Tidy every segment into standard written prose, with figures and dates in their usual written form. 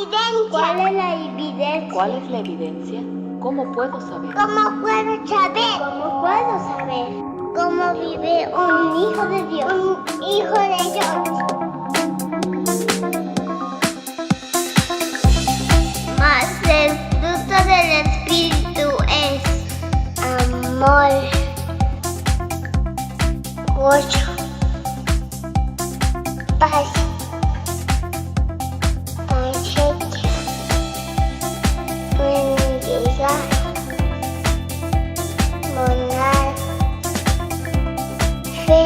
evidencia. ¿Cuál es la evidencia? ¿Cuál es la evidencia? ¿Cómo puedo saber? ¿Cómo puedo saber? ¿Cómo puedo saber? ¿Cómo vive un hijo de Dios? Un hijo de Dios. Mas el fruto del Espíritu es amor, gozo, paz, paciencia, benignidad, bondad, fe,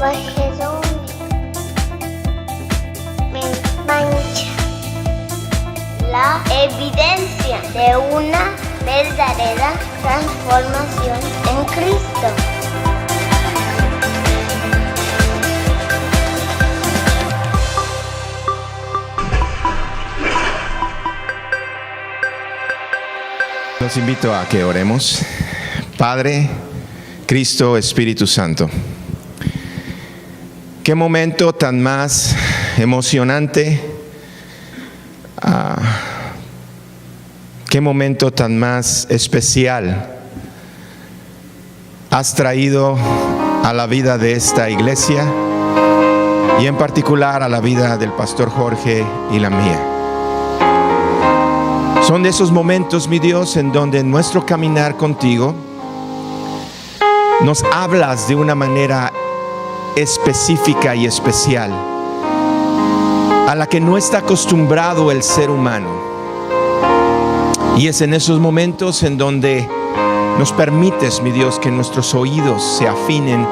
mansedumbre, mancha. La evidencia de una verdadera transformación en Cristo. Los invito a que oremos. Padre, Cristo, Espíritu Santo. Qué momento tan más emocionante. Qué momento tan más especial has traído a la vida de esta iglesia y en particular a la vida del pastor Jorge y la mía. Son de esos momentos, mi Dios, en donde en nuestro caminar contigo nos hablas de una manera específica y especial a la que no está acostumbrado el ser humano. Y es en esos momentos en donde nos permites, mi Dios, que nuestros oídos se afinen,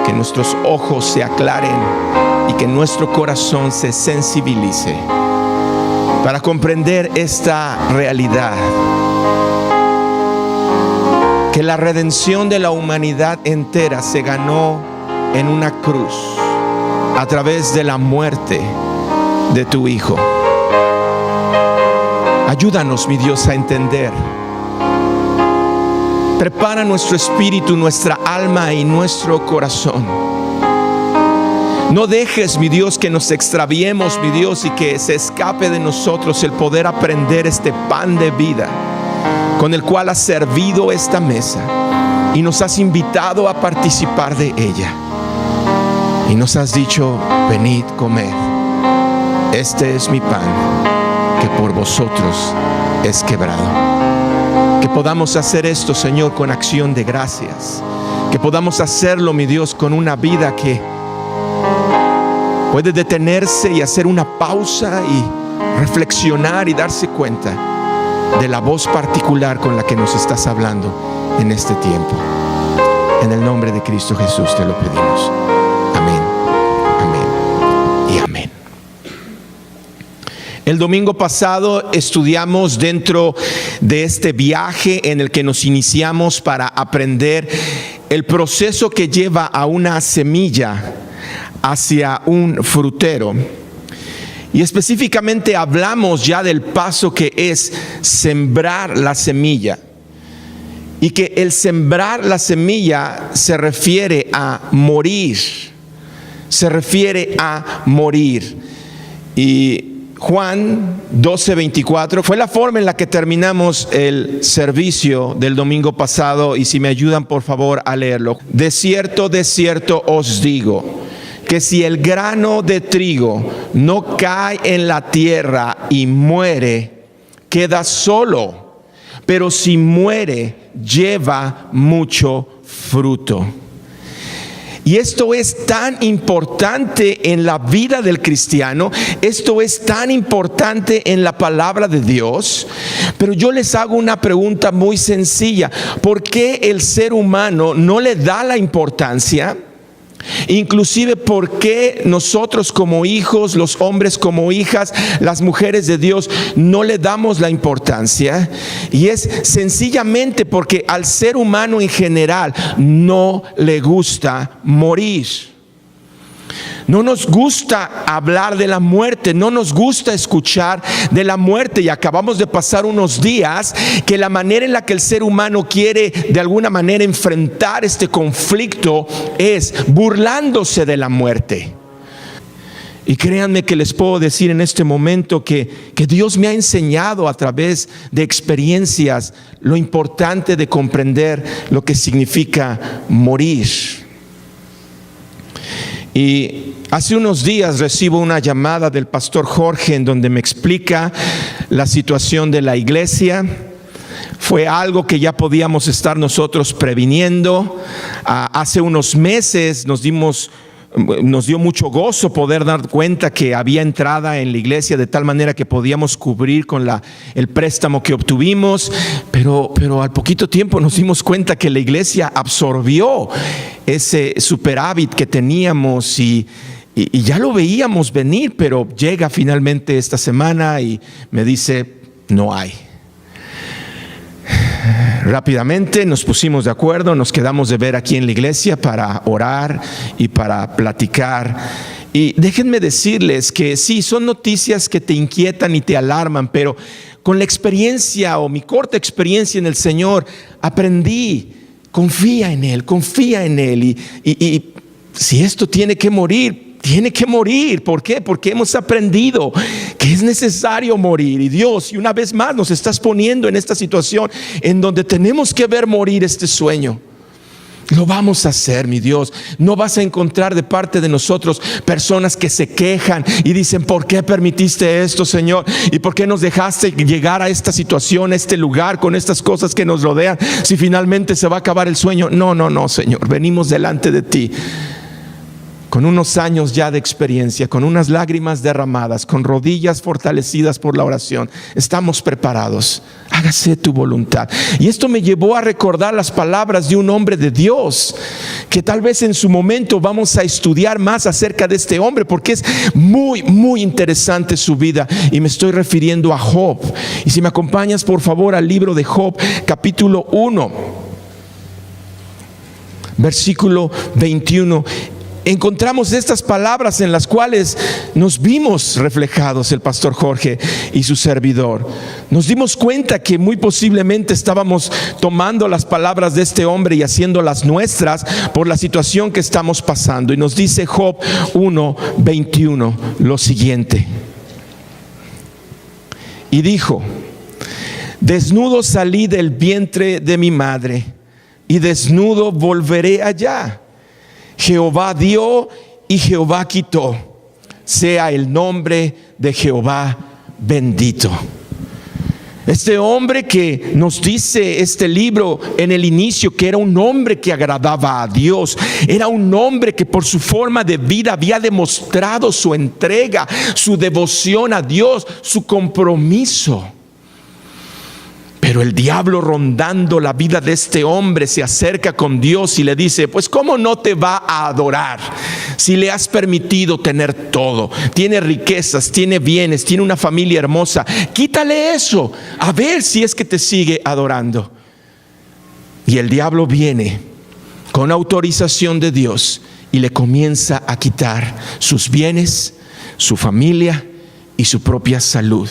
que nuestros ojos se aclaren y que nuestro corazón se sensibilice para comprender esta realidad, que la redención de la humanidad entera se ganó en una cruz a través de la muerte de tu Hijo. Ayúdanos, mi Dios, a entender. Prepara nuestro espíritu, nuestra alma y nuestro corazón. No dejes, mi Dios, que nos extraviemos, mi Dios, y que se escape de nosotros el poder aprender este pan de vida con el cual has servido esta mesa y nos has invitado a participar de ella. Y nos has dicho: venid, comed. Este es mi pan, que por vosotros es quebrado. Que podamos hacer esto, Señor, con acción de gracias. Que podamos hacerlo, mi Dios, con una vida que puede detenerse y hacer una pausa y reflexionar y darse cuenta de la voz particular con la que nos estás hablando en este tiempo. En el nombre de Cristo Jesús te lo pedimos. Amén, amén y amén. El domingo pasado estudiamos dentro de este viaje en el que nos iniciamos para aprender el proceso que lleva a una semilla hacia un frutero. Y específicamente hablamos ya del paso que es sembrar la semilla. Y que el sembrar la semilla se refiere a morir. Se refiere a morir. Y Juan 12:24 fue la forma en la que terminamos el servicio del domingo pasado. Y si me ayudan, por favor, a leerlo. De cierto os digo, que si el grano de trigo no cae en la tierra y muere, queda solo, pero si muere, lleva mucho fruto. Y esto es tan importante en la vida del cristiano, esto es tan importante en la palabra de Dios. Pero yo les hago una pregunta muy sencilla: ¿por qué el ser humano no le da la importancia? Inclusive, ¿por qué nosotros como hijos, los hombres como hijas, las mujeres de Dios, no le damos la importancia? Y es sencillamente porque al ser humano en general no le gusta morir. No nos gusta hablar de la muerte, no nos gusta escuchar de la muerte. Y acabamos de pasar unos días que la manera en la que el ser humano quiere de alguna manera enfrentar este conflicto es burlándose de la muerte. Y créanme que les puedo decir en este momento que Dios me ha enseñado a través de experiencias lo importante de comprender lo que significa morir. Y hace unos días recibo una llamada del pastor Jorge en donde me explica la situación de la iglesia. Fue algo que ya podíamos estar nosotros previniendo. Hace unos meses nos dio mucho gozo poder dar cuenta que había entrada en la iglesia de tal manera que podíamos cubrir con el préstamo que obtuvimos, pero al poquito tiempo nos dimos cuenta que la iglesia absorbió ese superávit que teníamos y ya lo veíamos venir, pero llega finalmente esta semana y me dice: no hay. Rápidamente nos pusimos de acuerdo, nos quedamos de ver aquí en la iglesia para orar y para platicar. Y déjenme decirles que sí, son noticias que te inquietan y te alarman, pero con la experiencia o mi corta experiencia en el Señor, aprendí: confía en Él. Y si esto tiene que morir, tiene que morir. ¿Por qué? Porque hemos aprendido que es necesario morir. Y Dios, y una vez más nos estás poniendo en esta situación en donde tenemos que ver morir este sueño. Lo vamos a hacer, mi Dios. No vas a encontrar de parte de nosotros personas que se quejan y dicen: ¿por qué permitiste esto, Señor? ¿Y por qué nos dejaste llegar a esta situación, a este lugar, con estas cosas que nos rodean, si finalmente se va a acabar el sueño? No, Señor. Venimos delante de ti con unos años ya de experiencia, con unas lágrimas derramadas, con rodillas fortalecidas por la oración. Estamos preparados. Hágase tu voluntad. Y esto me llevó a recordar las palabras de un hombre de Dios, que tal vez en su momento vamos a estudiar más acerca de este hombre, porque es muy, muy interesante su vida. Y me estoy refiriendo a Job. Y si me acompañas por favor al libro de Job, capítulo 1, versículo 21. Encontramos estas palabras en las cuales nos vimos reflejados el pastor Jorge y su servidor. Nos dimos cuenta que muy posiblemente estábamos tomando las palabras de este hombre y haciéndolas nuestras por la situación que estamos pasando. Y nos dice Job 1:21 lo siguiente: y dijo: desnudo salí del vientre de mi madre, y desnudo volveré allá. Jehová dio y Jehová quitó. Sea el nombre de Jehová bendito. Este hombre que nos dice este libro en el inicio que era un hombre que agradaba a Dios, era un hombre que por su forma de vida había demostrado su entrega, su devoción a Dios, su compromiso. Pero el diablo, rondando la vida de este hombre, se acerca con Dios y le dice: pues ¿cómo no te va a adorar si le has permitido tener todo? Tiene riquezas, tiene bienes, tiene una familia hermosa. Quítale eso, a ver si es que te sigue adorando. Y el diablo viene con autorización de Dios y le comienza a quitar sus bienes, su familia y su propia salud.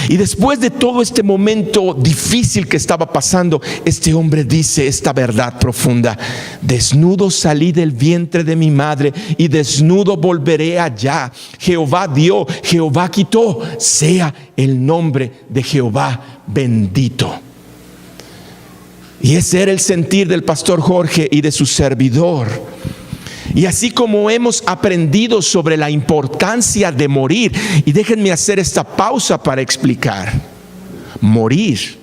Y después de todo este momento difícil que estaba pasando, este hombre dice esta verdad profunda: desnudo salí del vientre de mi madre y desnudo volveré allá. Jehová dio, Jehová quitó. Sea el nombre de Jehová bendito. Y ese era el sentir del pastor Jorge y de su servidor. Y así como hemos aprendido sobre la importancia de morir, y déjenme hacer esta pausa para explicar. Morir.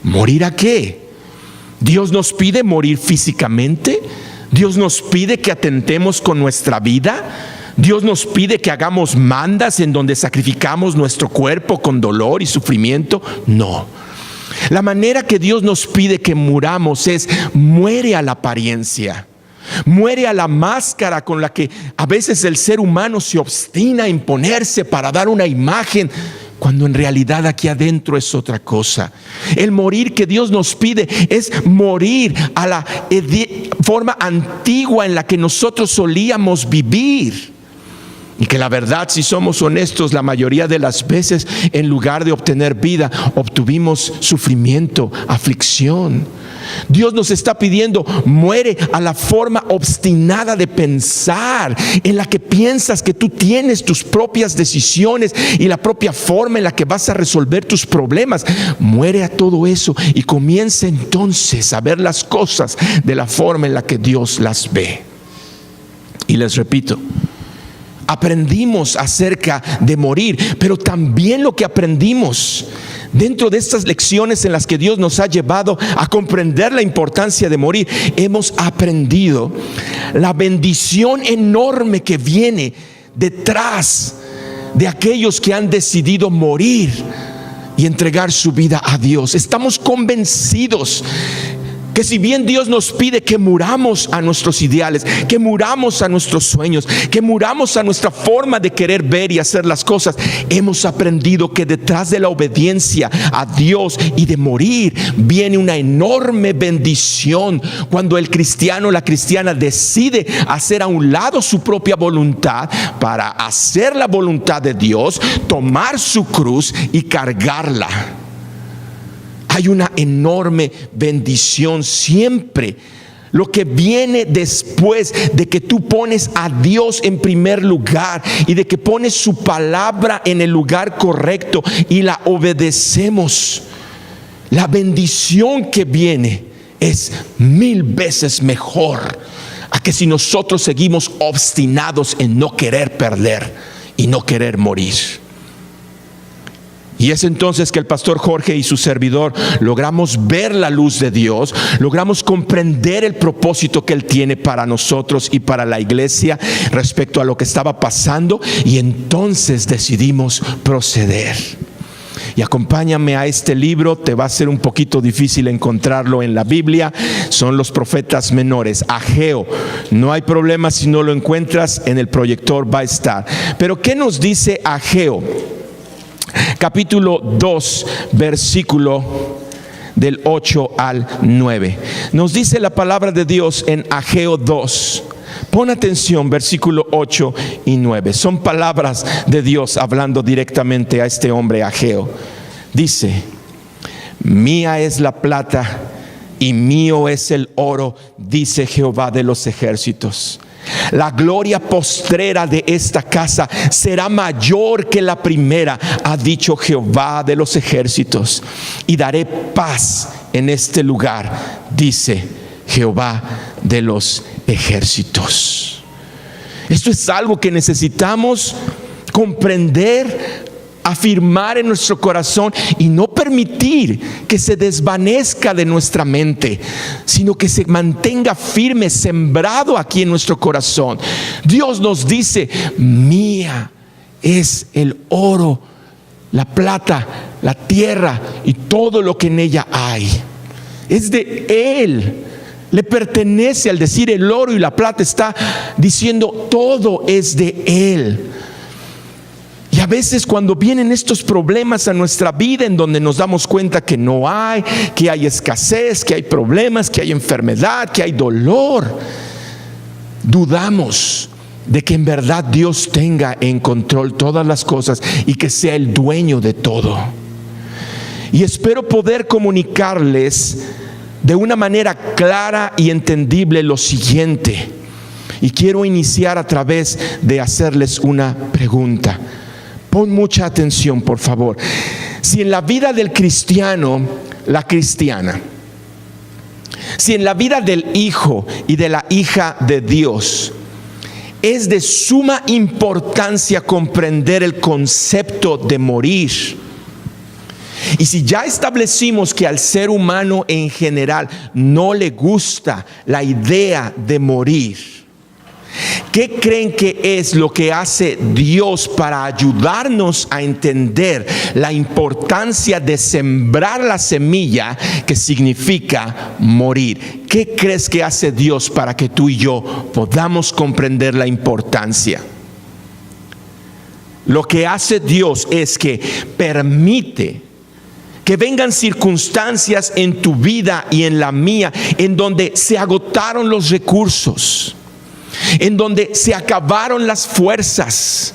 ¿Morir a qué? ¿Dios nos pide morir físicamente? ¿Dios nos pide que atentemos con nuestra vida? ¿Dios nos pide que hagamos mandas en donde sacrificamos nuestro cuerpo con dolor y sufrimiento? No. La manera que Dios nos pide que muramos es: muere a la apariencia. Muere a la máscara con la que a veces el ser humano se obstina en ponerse para dar una imagen, cuando en realidad aquí adentro es otra cosa. El morir que Dios nos pide es morir a la forma antigua en la que nosotros solíamos vivir. Y que la verdad, si somos honestos, la mayoría de las veces, en lugar de obtener vida, obtuvimos sufrimiento, aflicción. Dios nos está pidiendo: muere a la forma obstinada de pensar, en la que piensas que tú tienes tus propias decisiones y la propia forma en la que vas a resolver tus problemas. Muere a todo eso y comienza entonces a ver las cosas de la forma en la que Dios las ve. Y les repito, aprendimos acerca de morir, pero también lo que aprendimos dentro de estas lecciones en las que Dios nos ha llevado a comprender la importancia de morir, hemos aprendido la bendición enorme que viene detrás de aquellos que han decidido morir y entregar su vida a Dios. Estamos convencidos que si bien Dios nos pide que muramos a nuestros ideales, que muramos a nuestros sueños, que muramos a nuestra forma de querer ver y hacer las cosas, hemos aprendido que detrás de la obediencia a Dios y de morir viene una enorme bendición. Cuando el cristiano o la cristiana decide hacer a un lado su propia voluntad para hacer la voluntad de Dios, tomar su cruz y cargarla. Hay una enorme bendición siempre. Lo que viene después de que tú pones a Dios en primer lugar y de que pones su palabra en el lugar correcto y la obedecemos, la bendición que viene es 1000 veces mejor a que si nosotros seguimos obstinados en no querer perder y no querer morir. Y es entonces que el pastor Jorge y su servidor logramos ver la luz de Dios, logramos comprender el propósito que Él tiene para nosotros y para la iglesia respecto a lo que estaba pasando, y entonces decidimos proceder. Y acompáñame a este libro, te va a ser un poquito difícil encontrarlo en la Biblia, son los profetas menores, Ageo. No hay problema si no lo encuentras, en el proyector va a estar. Pero ¿qué nos dice Ageo? Capítulo 2, versículo del 8 al 9. Nos dice la palabra de Dios en Ageo 2. Pon atención, versículo 8 y 9. Son palabras de Dios hablando directamente a este hombre Ageo. Dice: mía es la plata y mío es el oro, dice Jehová de los ejércitos. La gloria postrera de esta casa será mayor que la primera, ha dicho Jehová de los ejércitos, y daré paz en este lugar, dice Jehová de los ejércitos. Esto es algo que necesitamos comprender, afirmar en nuestro corazón y no permitir que se desvanezca de nuestra mente, sino que se mantenga firme, sembrado aquí en nuestro corazón. Dios nos dice: mía es el oro, la plata, la tierra y todo lo que en ella hay. Es de Él, le pertenece. Al decir el oro y la plata, está diciendo todo es de Él. Y a veces cuando vienen estos problemas a nuestra vida, en donde nos damos cuenta que no hay, que hay escasez, que hay problemas, que hay enfermedad, que hay dolor, dudamos de que en verdad Dios tenga en control todas las cosas y que sea el dueño de todo. Y espero poder comunicarles de una manera clara y entendible lo siguiente. Y quiero iniciar a través de hacerles una pregunta. Pon mucha atención, por favor. Si en la vida del cristiano, la cristiana, si en la vida del hijo y de la hija de Dios es de suma importancia comprender el concepto de morir, y si ya establecimos que al ser humano en general no le gusta la idea de morir, ¿qué creen que es lo que hace Dios para ayudarnos a entender la importancia de sembrar la semilla que significa morir? ¿Qué crees que hace Dios para que tú y yo podamos comprender la importancia? Lo que hace Dios es que permite que vengan circunstancias en tu vida y en la mía en donde se agotaron los recursos, en donde se acabaron las fuerzas,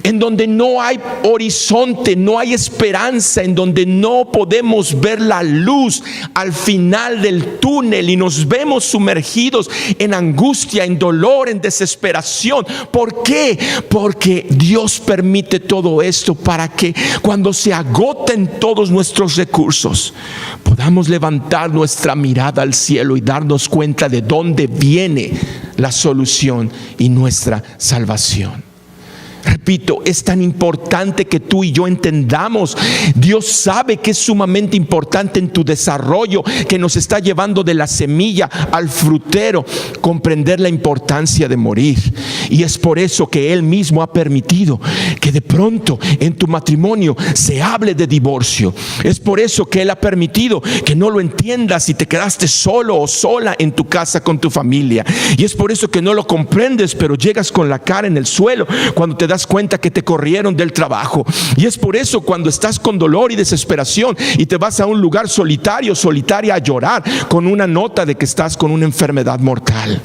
en donde no hay horizonte, no hay esperanza, en donde no podemos ver la luz al final del túnel y nos vemos sumergidos en angustia, en dolor, en desesperación. ¿Por qué? Porque Dios permite todo esto para que cuando se agoten todos nuestros recursos, podamos levantar nuestra mirada al cielo y darnos cuenta de dónde viene la solución y nuestra salvación. Repito, es tan importante que tú y yo entendamos. Dios sabe que es sumamente importante en tu desarrollo, que nos está llevando de la semilla al frutero, comprender la importancia de morir. Y es por eso que Él mismo ha permitido que de pronto en tu matrimonio se hable de divorcio. Es por eso que Él ha permitido que no lo entiendas y te quedaste solo o sola en tu casa con tu familia. Y es por eso que no lo comprendes, pero llegas con la cara en el suelo cuando te das cuenta que te corrieron del trabajo. Y es por eso cuando estás con dolor y desesperación y te vas a un lugar solitario, solitaria, a llorar con una nota de que estás con una enfermedad mortal.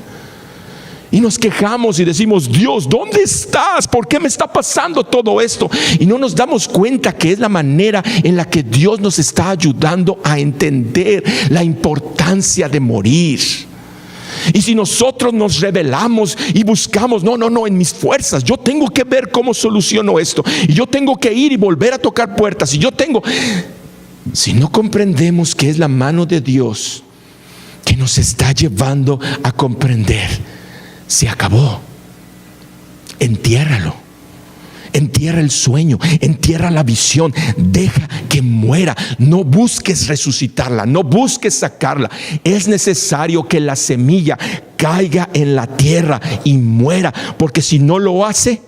Y nos quejamos y decimos: Dios, ¿dónde estás? ¿Por qué me está pasando todo esto? Y no nos damos cuenta que es la manera en la que Dios nos está ayudando a entender la importancia de morir. Y si nosotros nos rebelamos y buscamos, no, en mis fuerzas, yo tengo que ver cómo soluciono esto, y yo tengo que ir y volver a tocar puertas, si no comprendemos que es la mano de Dios que nos está llevando a comprender, se acabó. Entiérralo. Entierra el sueño, entierra la visión, deja que muera. No busques resucitarla, no busques sacarla. Es necesario que la semilla caiga en la tierra y muera, porque si no lo hace,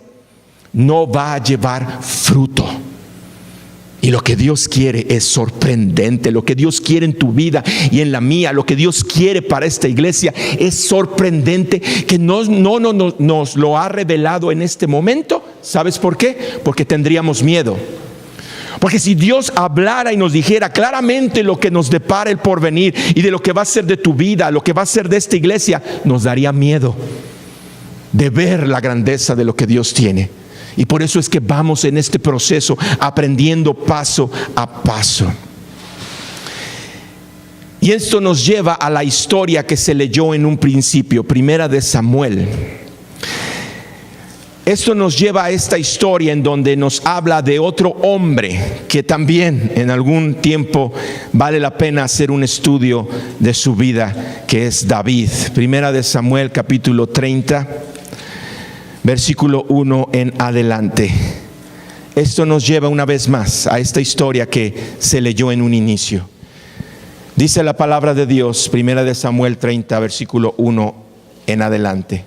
no va a llevar fruto. Y lo que Dios quiere es sorprendente. Lo que Dios quiere en tu vida y en la mía, lo que Dios quiere para esta iglesia es sorprendente, que no nos lo ha revelado en este momento. ¿Sabes por qué? Porque tendríamos miedo. Porque si Dios hablara y nos dijera claramente lo que nos depara el porvenir y de lo que va a ser de tu vida, lo que va a ser de esta iglesia, nos daría miedo de ver la grandeza de lo que Dios tiene. Y por eso es que vamos en este proceso aprendiendo paso a paso. Y esto nos lleva a la historia que se leyó en un principio, Primera de Samuel. Esto nos lleva a esta historia en donde nos habla de otro hombre que también en algún tiempo vale la pena hacer un estudio de su vida, que es David. Primera de Samuel, capítulo 30. Versículo 1 en adelante. Esto nos lleva una vez más a esta historia que se leyó en un inicio. Dice la palabra de Dios, Primera de Samuel 30, versículo 1 en adelante.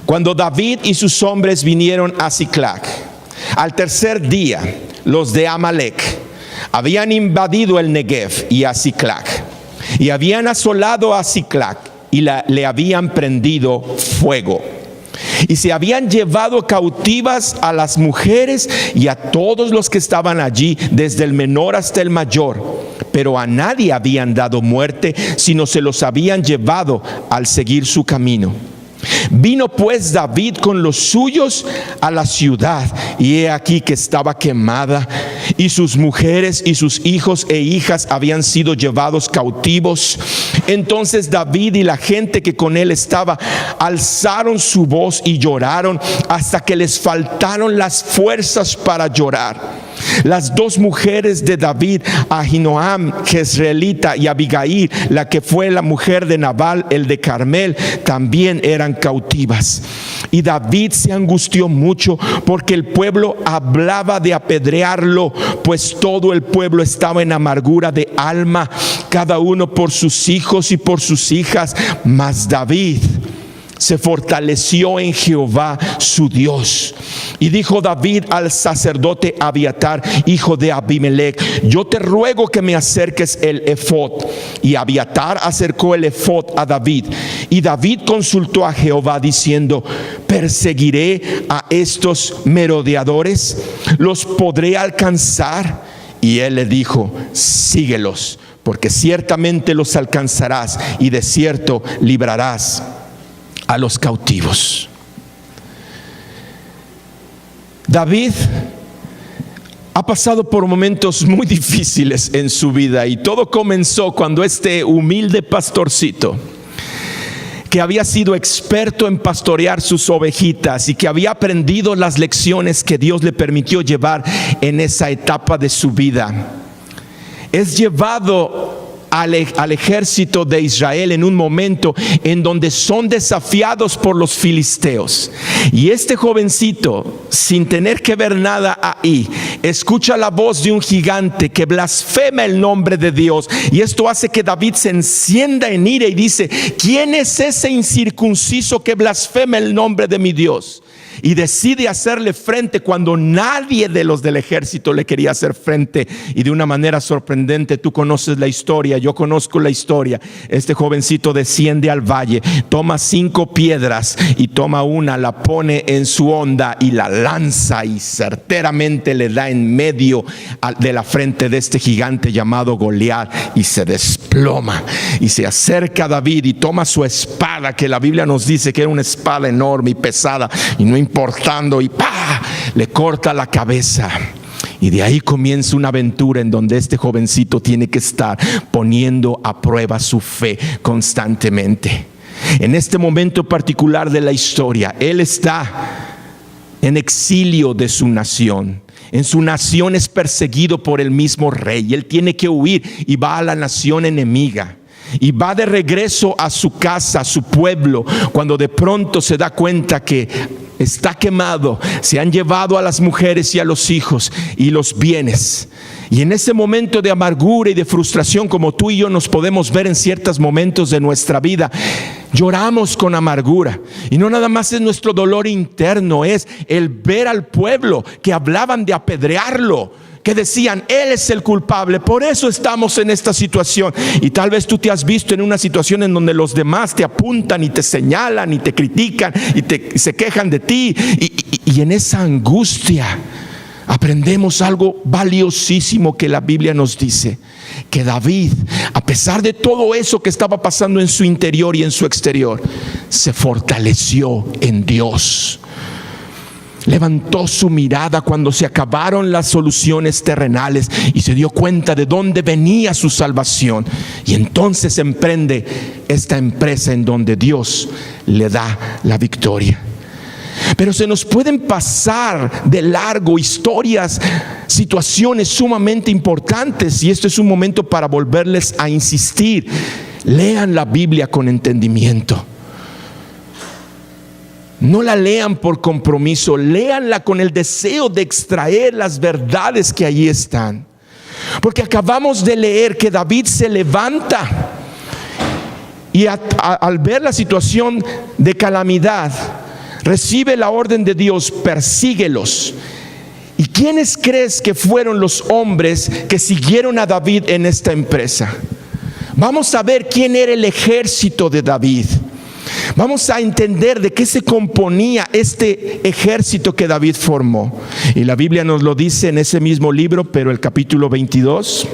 Cuando David y sus hombres vinieron a Siclag, al tercer día, los de Amalec habían invadido el Negev y a Siclag, y habían asolado a Siclag y le habían prendido fuego. Y se habían llevado cautivas a las mujeres y a todos los que estaban allí, desde el menor hasta el mayor. Pero a nadie habían dado muerte, sino se los habían llevado al seguir su camino. Vino pues David con los suyos a la ciudad, y he aquí que estaba quemada, y sus mujeres y sus hijos e hijas habían sido llevados cautivos. Entonces David y la gente que con él estaba alzaron su voz y lloraron hasta que les faltaron las fuerzas para llorar. Las dos mujeres de David, Ahinoam, jezreelita, y Abigail, la que fue la mujer de Nabal, el de Carmel, también eran cautivas. Y David se angustió mucho porque el pueblo hablaba de apedrearlo, pues todo el pueblo estaba en amargura de alma, cada uno por sus hijos y por sus hijas. Mas David se fortaleció en Jehová su Dios. Y dijo David al sacerdote Abiatar, hijo de Abimelech: yo te ruego que me acerques el efod. Y Abiatar acercó el efod a David. Y David consultó a Jehová diciendo: ¿perseguiré a estos merodeadores? ¿Los podré alcanzar? Y él le dijo: síguelos, porque ciertamente los alcanzarás y de cierto librarás a los cautivos. David ha pasado por momentos muy difíciles en su vida, y todo comenzó cuando este humilde pastorcito, que había sido experto en pastorear sus ovejitas y que había aprendido las lecciones que Dios le permitió llevar en esa etapa de su vida, es llevado al ejército de Israel en un momento en donde son desafiados por los filisteos. Y este jovencito, sin tener que ver nada ahí, escucha la voz de un gigante que blasfema el nombre de Dios, y esto hace que David se encienda en ira y dice: ¿quién es ese incircunciso que blasfema el nombre de mi Dios? Y decide hacerle frente cuando nadie de los del ejército le quería hacer frente. Y de una manera sorprendente, tú conoces la historia, yo conozco la historia. Este jovencito desciende al valle, toma 5 piedras y toma una, la pone en su honda y la lanza, y certeramente le da en medio de la frente de este gigante llamado Goliat, y se desploma. Y se acerca a David y toma su espada, que la Biblia nos dice que era una espada enorme y pesada, y no importando, y ¡pah!, le corta la cabeza. Y de ahí comienza una aventura en donde este jovencito tiene que estar poniendo a prueba su fe constantemente. En este momento particular de la historia, él está en exilio de su nación. En su nación es perseguido por el mismo rey. Él tiene que huir y va a la nación enemiga. Y va de regreso a su casa, a su pueblo, cuando de pronto se da cuenta que está quemado. Se han llevado a las mujeres y a los hijos y los bienes. Y en ese momento de amargura y de frustración, como tú y yo nos podemos ver en ciertos momentos de nuestra vida, lloramos con amargura. Y no nada más es nuestro dolor interno, es el ver al pueblo que hablaban de apedrearlo, que decían: él es el culpable, por eso estamos en esta situación. Y tal vez tú te has visto en una situación en donde los demás te apuntan y te señalan y te critican y se quejan de ti, y en esa angustia aprendemos algo valiosísimo que la Biblia nos dice: que David, a pesar de todo eso que estaba pasando en su interior y en su exterior, se fortaleció en Dios. Levantó su mirada cuando se acabaron las soluciones terrenales y se dio cuenta de dónde venía su salvación. Y entonces emprende esta empresa en donde Dios le da la victoria. Pero se nos pueden pasar de largo historias, situaciones sumamente importantes, y este es un momento para volverles a insistir: lean la Biblia con entendimiento. No la lean por compromiso, léanla con el deseo de extraer las verdades que allí están. Porque acabamos de leer que David se levanta y al ver la situación de calamidad, recibe la orden de Dios: persíguelos. ¿Y quiénes crees que fueron los hombres que siguieron a David en esta empresa? Vamos a ver quién era el ejército de David. Vamos a entender de qué se componía este ejército que David formó. Y la Biblia nos lo dice en ese mismo libro, pero el capítulo 22.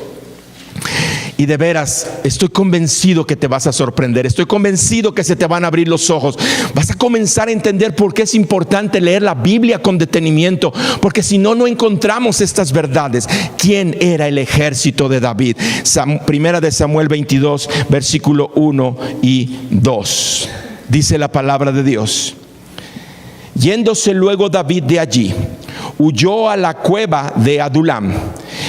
Y de veras, estoy convencido que te vas a sorprender. Estoy convencido que se te van a abrir los ojos. Vas a comenzar a entender por qué es importante leer la Biblia con detenimiento, porque si no, no encontramos estas verdades. ¿Quién era el ejército de David? Primera de Samuel 22, versículo 1 y 2. Dice la palabra de Dios: yéndose luego David de allí, huyó a la cueva de Adulam.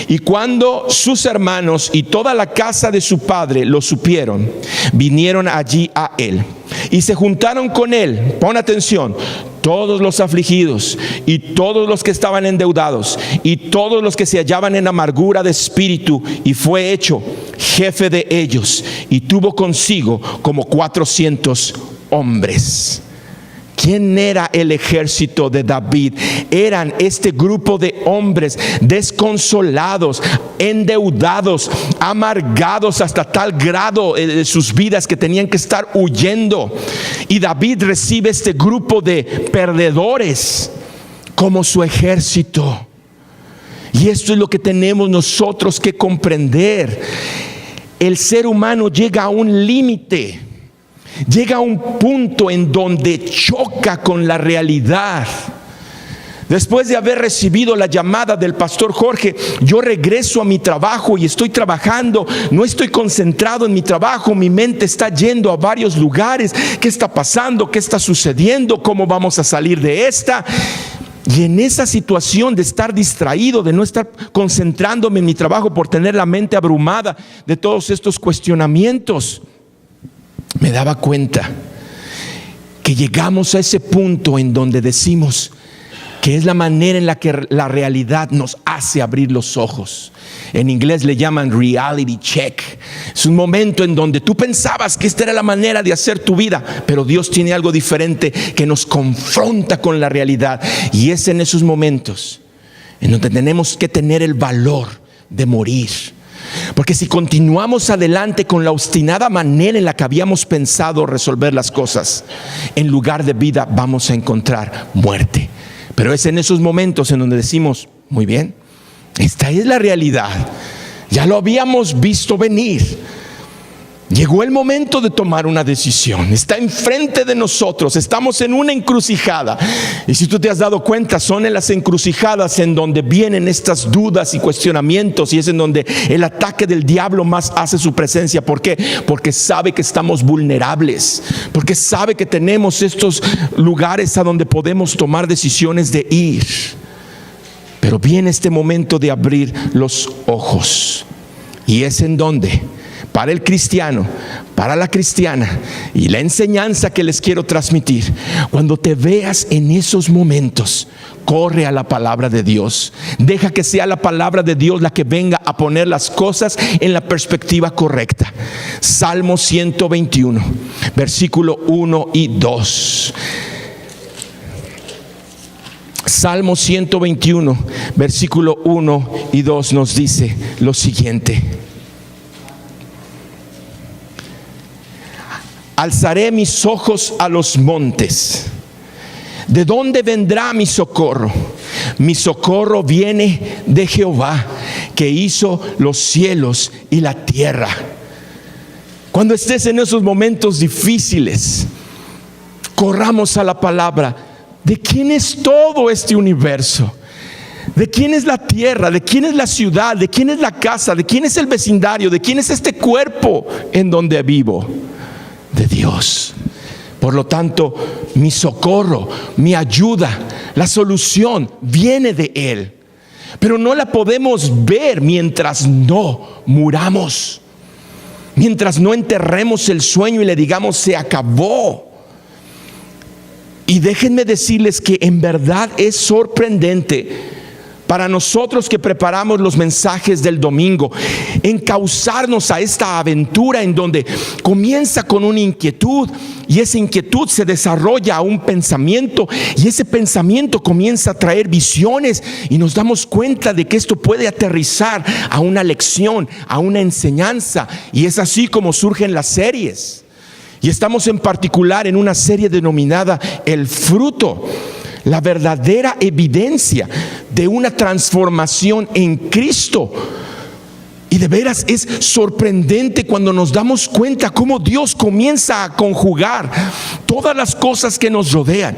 Y cuando sus hermanos y toda la casa de su padre lo supieron, vinieron allí a él y se juntaron con él. Pon atención: todos los afligidos y todos los que estaban endeudados y todos los que se hallaban en amargura de espíritu, y fue hecho jefe de ellos, y tuvo consigo como 400 hombres. ¿Quién era el ejército de David? Eran este grupo de hombres desconsolados, endeudados, amargados hasta tal grado de sus vidas que tenían que estar huyendo. Y David recibe este grupo de perdedores como su ejército. Y esto es lo que tenemos nosotros que comprender. El ser humano llega a un límite llega a un punto en donde choca con la realidad. Después de haber recibido la llamada del pastor Jorge, yo regreso a mi trabajo y estoy trabajando. No estoy concentrado en mi trabajo, mi mente está yendo a varios lugares. ¿Qué está pasando? ¿Qué está sucediendo? ¿Cómo vamos a salir de esta? Y en esa situación de estar distraído, de no estar concentrándome en mi trabajo por tener la mente abrumada de todos estos cuestionamientos, me daba cuenta que llegamos a ese punto en donde decimos que es la manera en la que la realidad nos hace abrir los ojos. En inglés le llaman reality check. Es un momento en donde tú pensabas que esta era la manera de hacer tu vida, pero Dios tiene algo diferente que nos confronta con la realidad. Y es en esos momentos en donde tenemos que tener el valor de morir. Porque si continuamos adelante con la obstinada manera en la que habíamos pensado resolver las cosas, en lugar de vida vamos a encontrar muerte. Pero es en esos momentos en donde decimos, muy bien, esta es la realidad, ya lo habíamos visto venir. Llegó el momento de tomar una decisión, está enfrente de nosotros, estamos en una encrucijada. Y si tú te has dado cuenta, son en las encrucijadas en donde vienen estas dudas y cuestionamientos, y es en donde el ataque del diablo más hace su presencia. ¿Por qué? Porque sabe que estamos vulnerables, porque sabe que tenemos estos lugares a donde podemos tomar decisiones de ir. Pero viene este momento de abrir los ojos, y es en donde, para el cristiano, para la cristiana, y la enseñanza que les quiero transmitir, cuando te veas en esos momentos, corre a la palabra de Dios. Deja que sea la palabra de Dios la que venga a poner las cosas en la perspectiva correcta. Salmo 121, versículo 1 y 2. Salmo 121, versículo 1 y 2 nos dice lo siguiente: alzaré mis ojos a los montes. ¿De dónde vendrá mi socorro? Mi socorro viene de Jehová, que hizo los cielos y la tierra. Cuando estés en esos momentos difíciles, corramos a la palabra. ¿De quién es todo este universo? ¿De quién es la tierra? ¿De quién es la ciudad? ¿De quién es la casa? ¿De quién es el vecindario? ¿De quién es este cuerpo en donde vivo? De Dios. Por lo tanto, mi socorro, mi ayuda, la solución viene de Él. Pero no la podemos ver mientras no muramos, mientras no enterremos el sueño y le digamos se acabó. Y déjenme decirles que en verdad es sorprendente para nosotros que preparamos los mensajes del domingo, encauzarnos a esta aventura en donde comienza con una inquietud, y esa inquietud se desarrolla a un pensamiento, y ese pensamiento comienza a traer visiones, y nos damos cuenta de que esto puede aterrizar a una lección, a una enseñanza. Y es así como surgen las series. Y estamos en particular en una serie denominada El Fruto, la verdadera evidencia de una transformación en Cristo. Y de veras es sorprendente cuando nos damos cuenta cómo Dios comienza a conjugar todas las cosas que nos rodean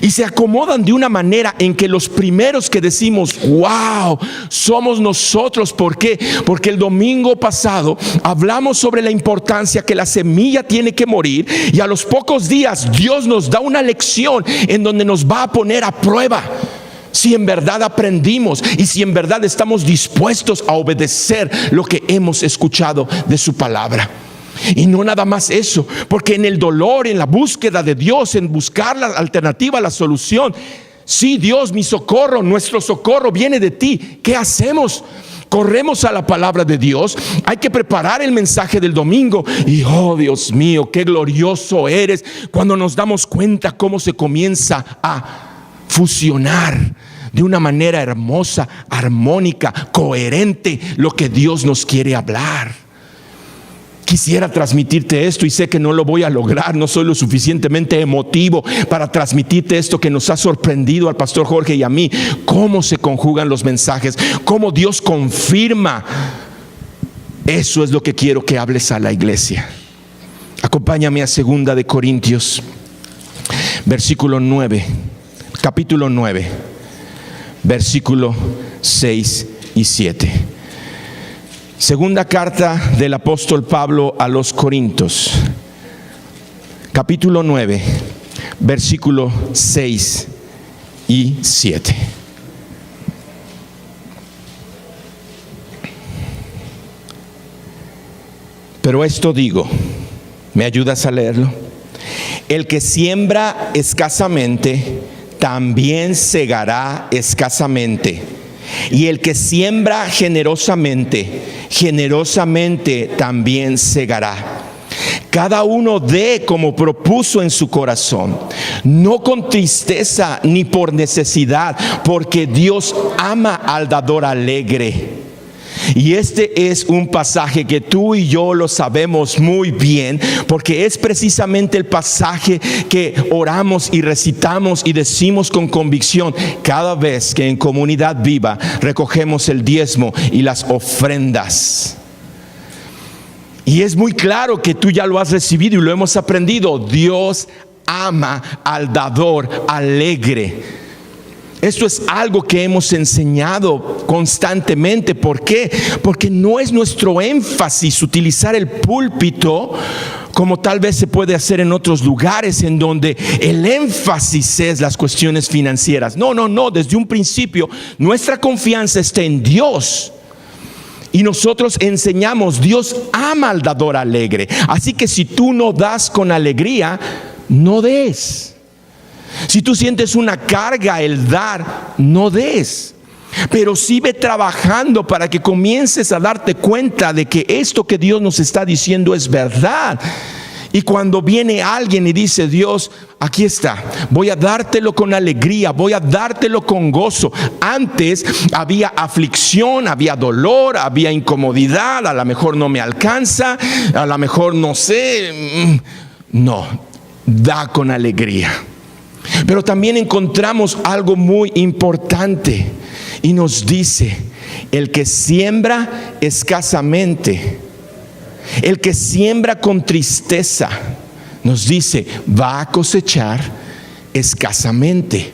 y se acomodan de una manera en que los primeros que decimos wow, somos nosotros. ¿Por qué? Porque el domingo pasado hablamos sobre la importancia que la semilla tiene que morir, y a los pocos días Dios nos da una lección en donde nos va a poner a prueba si en verdad aprendimos y si en verdad estamos dispuestos a obedecer lo que hemos escuchado de su palabra. Y no nada más eso, porque en el dolor, en la búsqueda de Dios, en buscar la alternativa, la solución, sí, Dios, mi socorro, nuestro socorro viene de ti. ¿Qué hacemos? Corremos a la palabra de Dios. Hay que preparar el mensaje del domingo, y oh Dios mío, qué glorioso eres cuando nos damos cuenta cómo se comienza a fusionar de una manera hermosa, armónica, coherente lo que Dios nos quiere hablar. Quisiera transmitirte esto y sé que no lo voy a lograr. No soy lo suficientemente emotivo para transmitirte esto que nos ha sorprendido al pastor Jorge y a mí. Cómo se conjugan los mensajes, cómo Dios confirma. Eso es lo que quiero que hables a la iglesia. Acompáñame a 2 de Corintios, capítulo 9, versículo 6 y 7. Segunda carta del apóstol Pablo a los Corintios, capítulo 9, versículo 6 y 7. Pero esto digo, ¿me ayudas a leerlo? El que siembra escasamente, también segará escasamente. Y el que siembra generosamente, generosamente también segará. Cada uno dé como propuso en su corazón, no con tristeza ni por necesidad, porque Dios ama al dador alegre. Y este es un pasaje que tú y yo lo sabemos muy bien, porque es precisamente el pasaje que oramos y recitamos y decimos con convicción cada vez que en Comunidad Viva recogemos el diezmo y las ofrendas. Y es muy claro que tú ya lo has recibido y lo hemos aprendido. Dios ama al dador alegre. Esto es algo que hemos enseñado constantemente. ¿Por qué? Porque no es nuestro énfasis utilizar el púlpito como tal vez se puede hacer en otros lugares en donde el énfasis es las cuestiones financieras. No, desde un principio nuestra confianza está en Dios. Y nosotros enseñamos, Dios ama al dador alegre. Así que si tú no das con alegría, no des. Si tú sientes una carga el dar, no des. Pero sí ve trabajando para que comiences a darte cuenta de que esto que Dios nos está diciendo es verdad. Y cuando viene alguien y dice, Dios, aquí está, voy a dártelo con alegría, voy a dártelo con gozo. Antes había aflicción, había dolor, había incomodidad, a lo mejor no me alcanza, a lo mejor no sé. No, da con alegría. Pero también encontramos algo muy importante y nos dice, el que siembra escasamente, el que siembra con tristeza, nos dice, va a cosechar escasamente.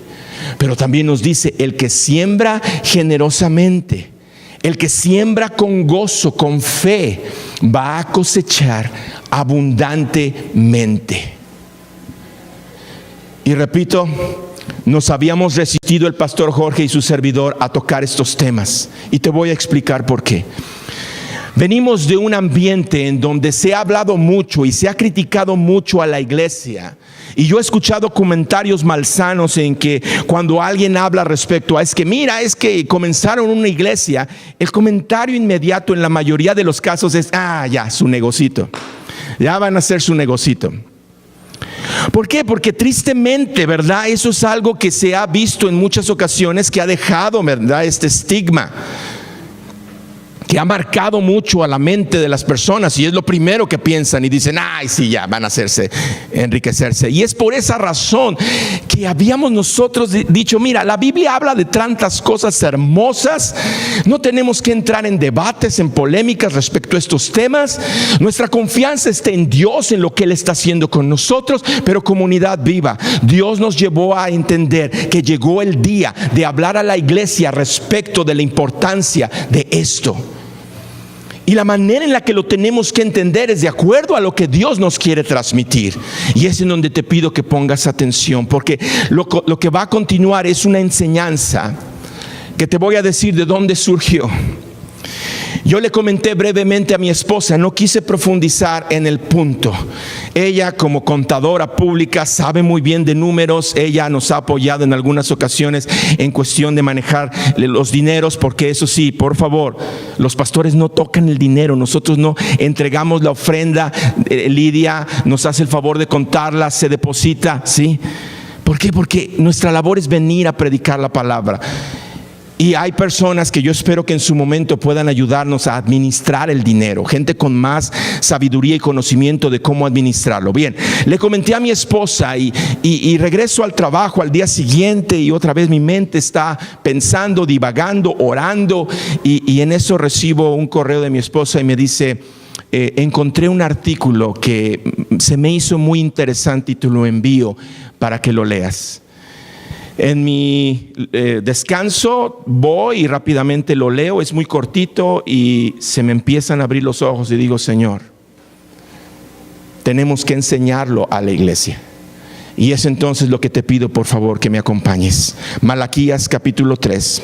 Pero también nos dice, el que siembra generosamente, el que siembra con gozo, con fe, va a cosechar abundantemente. Y repito, nos habíamos resistido el pastor Jorge y su servidor a tocar estos temas. Y te voy a explicar por qué. Venimos de un ambiente en donde se ha hablado mucho y se ha criticado mucho a la iglesia. Y yo he escuchado comentarios malsanos en que cuando alguien habla respecto a es que comenzaron una iglesia, el comentario inmediato en la mayoría de los casos es, ya, su negocito. Ya van a hacer su negocito. ¿Por qué? Porque tristemente, ¿verdad? Eso es algo que se ha visto en muchas ocasiones, que ha dejado, ¿verdad?, este estigma, que ha marcado mucho a la mente de las personas, y es lo primero que piensan y dicen, sí, ya van a enriquecerse. Y es por esa razón que habíamos nosotros dicho, mira, la Biblia habla de tantas cosas hermosas, no tenemos que entrar en debates, en polémicas respecto a estos temas. Nuestra confianza está en Dios, en lo que Él está haciendo con nosotros. Pero Comunidad Viva, Dios nos llevó a entender que llegó el día de hablar a la iglesia respecto de la importancia de esto. Y la manera en la que lo tenemos que entender es de acuerdo a lo que Dios nos quiere transmitir. Y es en donde te pido que pongas atención, porque lo que va a continuar es una enseñanza que te voy a decir de dónde surgió. Yo le comenté brevemente a mi esposa, no quise profundizar en el punto. Ella, como contadora pública, sabe muy bien de números. Ella nos ha apoyado en algunas ocasiones en cuestión de manejar los dineros, porque eso sí, por favor, los pastores no tocan el dinero. Nosotros no entregamos la ofrenda. Lidia nos hace el favor de contarla, se deposita, ¿sí? ¿Por qué? Porque nuestra labor es venir a predicar la palabra. Y hay personas que yo espero que en su momento puedan ayudarnos a administrar el dinero. Gente con más sabiduría y conocimiento de cómo administrarlo. Bien, le comenté a mi esposa y regreso al trabajo al día siguiente y otra vez mi mente está pensando, divagando, orando. Y en eso recibo un correo de mi esposa y me dice, encontré un artículo que se me hizo muy interesante y te lo envío para que lo leas. En mi descanso voy y rápidamente lo leo, es muy cortito y se me empiezan a abrir los ojos y digo, Señor, tenemos que enseñarlo a la iglesia. Y es entonces lo que te pido, por favor, que me acompañes. Malaquías capítulo 3.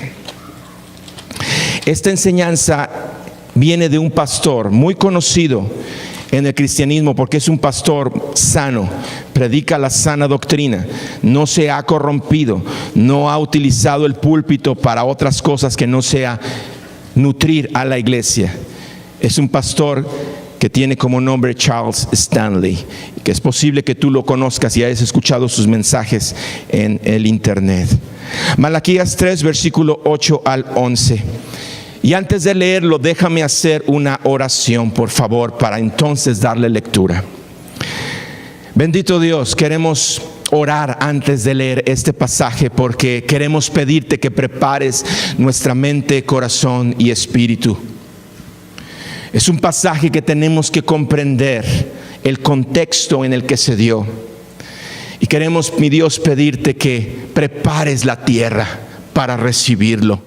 Esta enseñanza viene de un pastor muy conocido en el cristianismo porque es un pastor sano, predica la sana doctrina, no se ha corrompido, no ha utilizado el púlpito para otras cosas que no sea nutrir a la iglesia. Es un pastor que tiene como nombre Charles Stanley, que es posible que tú lo conozcas y hayas escuchado sus mensajes en el internet. Malaquías 3, versículo 8 al 11. Y antes de leerlo, déjame hacer una oración, por favor, para entonces darle lectura. Bendito Dios, queremos orar antes de leer este pasaje porque queremos pedirte que prepares nuestra mente, corazón y espíritu. Es un pasaje que tenemos que comprender el contexto en el que se dio. Y queremos, mi Dios, pedirte que prepares la tierra para recibirlo.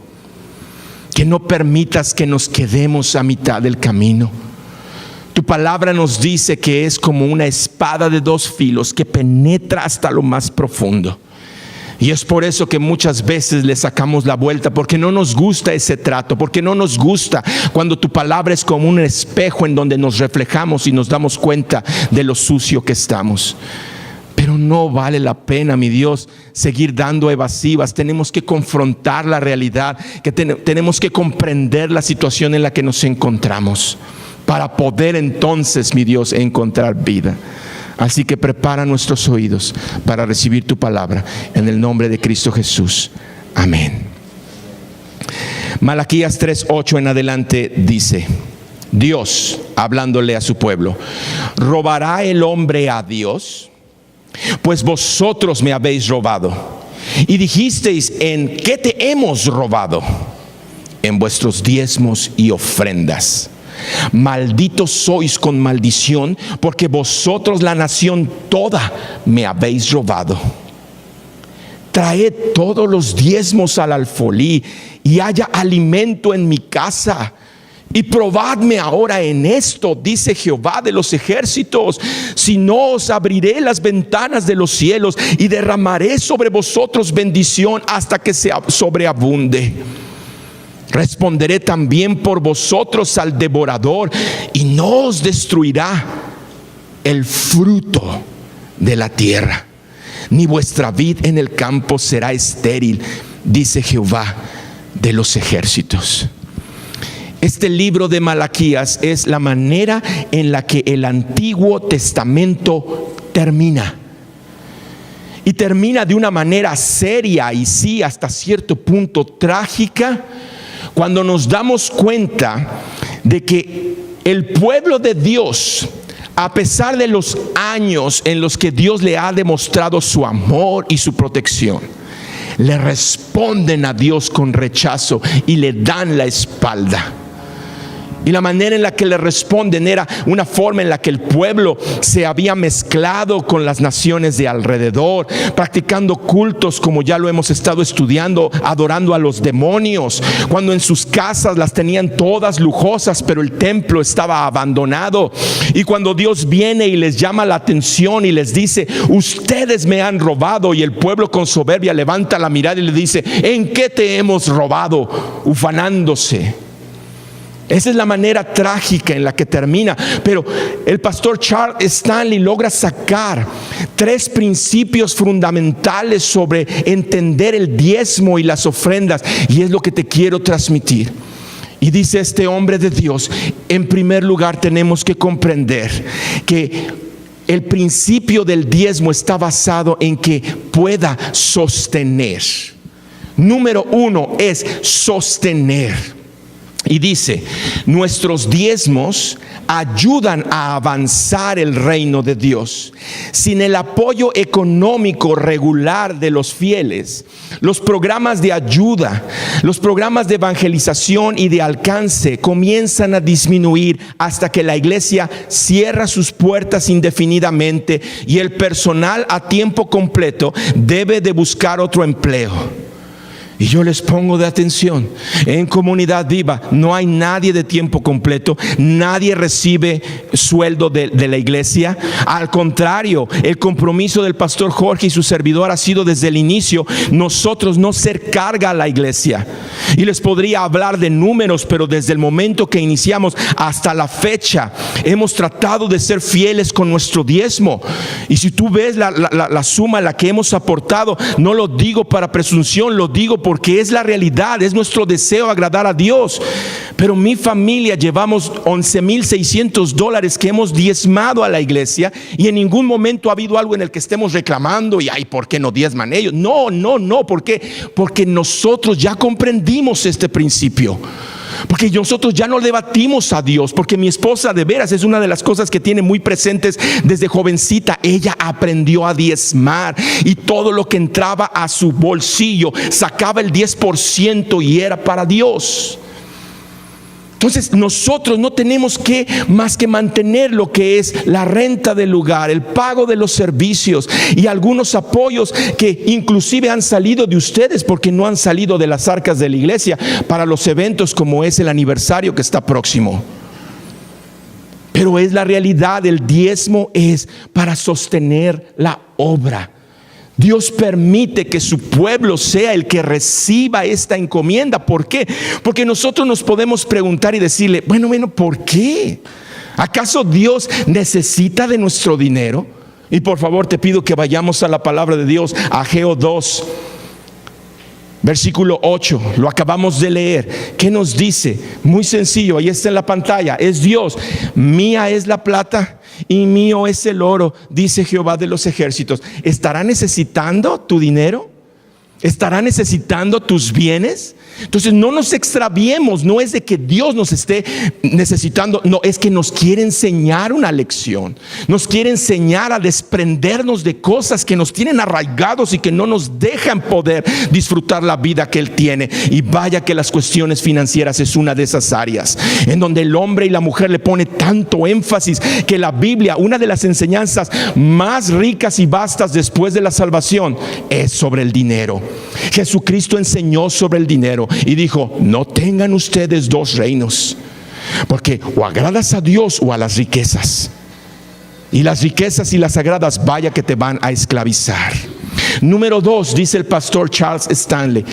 Que no permitas que nos quedemos a mitad del camino. Tu palabra nos dice que es como una espada de dos filos que penetra hasta lo más profundo. Y es por eso que muchas veces le sacamos la vuelta, porque no nos gusta ese trato, porque no nos gusta cuando tu palabra es como un espejo en donde nos reflejamos y nos damos cuenta de lo sucio que estamos. Pero no vale la pena, mi Dios, seguir dando evasivas. Tenemos que confrontar la realidad, que tenemos que comprender la situación en la que nos encontramos para poder entonces, mi Dios, encontrar vida. Así que prepara nuestros oídos para recibir tu palabra en el nombre de Cristo Jesús. Amén. Malaquías 3:8 en adelante dice: Dios, hablándole a su pueblo, ¿robará el hombre a Dios? Pues vosotros me habéis robado. Y dijisteis: ¿en qué te hemos robado? En vuestros diezmos y ofrendas. Malditos sois con maldición, porque vosotros, la nación toda, me habéis robado. Traed todos los diezmos al alfolí, y haya alimento en mi casa. Y probadme ahora en esto, dice Jehová de los ejércitos, si no os abriré las ventanas de los cielos y derramaré sobre vosotros bendición hasta que se sobreabunde. Responderé también por vosotros al devorador, y no os destruirá el fruto de la tierra, ni vuestra vid en el campo será estéril, dice Jehová de los ejércitos. Este libro de Malaquías es la manera en la que el Antiguo Testamento termina. Y termina de una manera seria y sí, hasta cierto punto trágica, cuando nos damos cuenta de que el pueblo de Dios, a pesar de los años en los que Dios le ha demostrado su amor y su protección, le responden a Dios con rechazo y le dan la espalda. Y la manera en la que le responden era una forma en la que el pueblo se había mezclado con las naciones de alrededor, practicando cultos como ya lo hemos estado estudiando, adorando a los demonios, cuando en sus casas las tenían todas lujosas, pero el templo estaba abandonado. Y cuando Dios viene y les llama la atención y les dice: ustedes me han robado, y el pueblo con soberbia levanta la mirada y le dice: ¿en qué te hemos robado? Ufanándose. Esa es la manera trágica en la que termina. Pero el pastor Charles Stanley logra sacar 3 principios fundamentales sobre entender el diezmo y las ofrendas, y es lo que te quiero transmitir. Y dice este hombre de Dios: en primer lugar, tenemos que comprender que el principio del diezmo está basado en que pueda sostener. Número 1 es sostener. Y dice, nuestros diezmos ayudan a avanzar el reino de Dios. Sin el apoyo económico regular de los fieles, los programas de ayuda, los programas de evangelización y de alcance comienzan a disminuir hasta que la iglesia cierra sus puertas indefinidamente y el personal a tiempo completo debe de buscar otro empleo. Y yo les pongo de atención, en Comunidad Viva no hay nadie de tiempo completo, nadie recibe sueldo de la iglesia. Al contrario, el compromiso del pastor Jorge y su servidor ha sido desde el inicio, nosotros no ser carga a la iglesia. Y les podría hablar de números, pero desde el momento que iniciamos hasta la fecha, hemos tratado de ser fieles con nuestro diezmo. Y si tú ves la suma a la que hemos aportado, no lo digo para presunción, lo digo porque es la realidad, es nuestro deseo agradar a Dios. Pero mi familia llevamos $11,600 que hemos diezmado a la iglesia y en ningún momento ha habido algo en el que estemos reclamando y ay, ¿por qué no diezman ellos? No, ¿por qué? Porque nosotros ya comprendimos este principio. Porque nosotros ya no debatimos a Dios, porque mi esposa de veras es una de las cosas que tiene muy presentes desde jovencita. Ella aprendió a diezmar y todo lo que entraba a su bolsillo sacaba el 10% y era para Dios. Entonces nosotros no tenemos que más que mantener lo que es la renta del lugar, el pago de los servicios y algunos apoyos que inclusive han salido de ustedes porque no han salido de las arcas de la iglesia para los eventos como es el aniversario que está próximo. Pero es la realidad, el diezmo es para sostener la obra. Dios permite que su pueblo sea el que reciba esta encomienda. ¿Por qué? Porque nosotros nos podemos preguntar y decirle, bueno, ¿por qué? ¿Acaso Dios necesita de nuestro dinero? Y por favor te pido que vayamos a la palabra de Dios, Ageo 2, versículo 8, lo acabamos de leer. ¿Qué nos dice? Muy sencillo, ahí está en la pantalla. Es Dios, mía es la plata y mío es el oro, dice Jehová de los ejércitos. ¿Estará necesitando tu dinero? ¿Estará necesitando tus bienes? Entonces no nos extraviemos, no es de que Dios nos esté necesitando, no, es que nos quiere enseñar una lección, nos quiere enseñar a desprendernos de cosas que nos tienen arraigados y que no nos dejan poder disfrutar la vida que Él tiene. Y vaya que las cuestiones financieras es una de esas áreas en donde el hombre y la mujer le pone tanto énfasis que la Biblia, una de las enseñanzas más ricas y vastas después de la salvación, es sobre el dinero. Jesucristo enseñó sobre el dinero y dijo, no tengan ustedes dos reinos, porque o agradas a Dios o a las riquezas, y las riquezas y las agradas, vaya que te van a esclavizar. Número 2, dice el pastor Charles Stanley,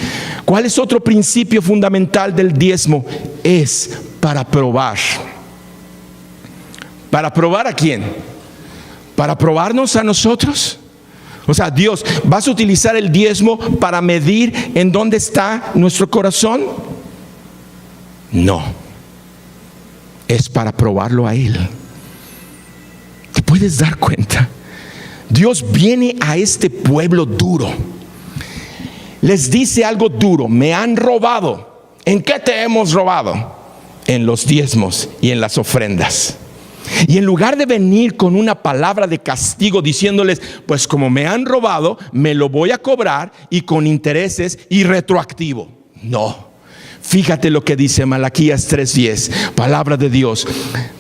¿cuál es otro principio fundamental del diezmo? Es para probar. ¿Para probar a quién? ¿Para probarnos a nosotros? O sea, Dios, ¿vas a utilizar el diezmo para medir en dónde está nuestro corazón? No, es para probarlo a Él. ¿Te puedes dar cuenta? Dios viene a este pueblo duro, les dice algo duro: me han robado. ¿En qué te hemos robado? En los diezmos y en las ofrendas. Y en lugar de venir con una palabra de castigo diciéndoles, pues como me han robado, me lo voy a cobrar y con intereses y retroactivo. No, fíjate lo que dice Malaquías 3:10, palabra de Dios.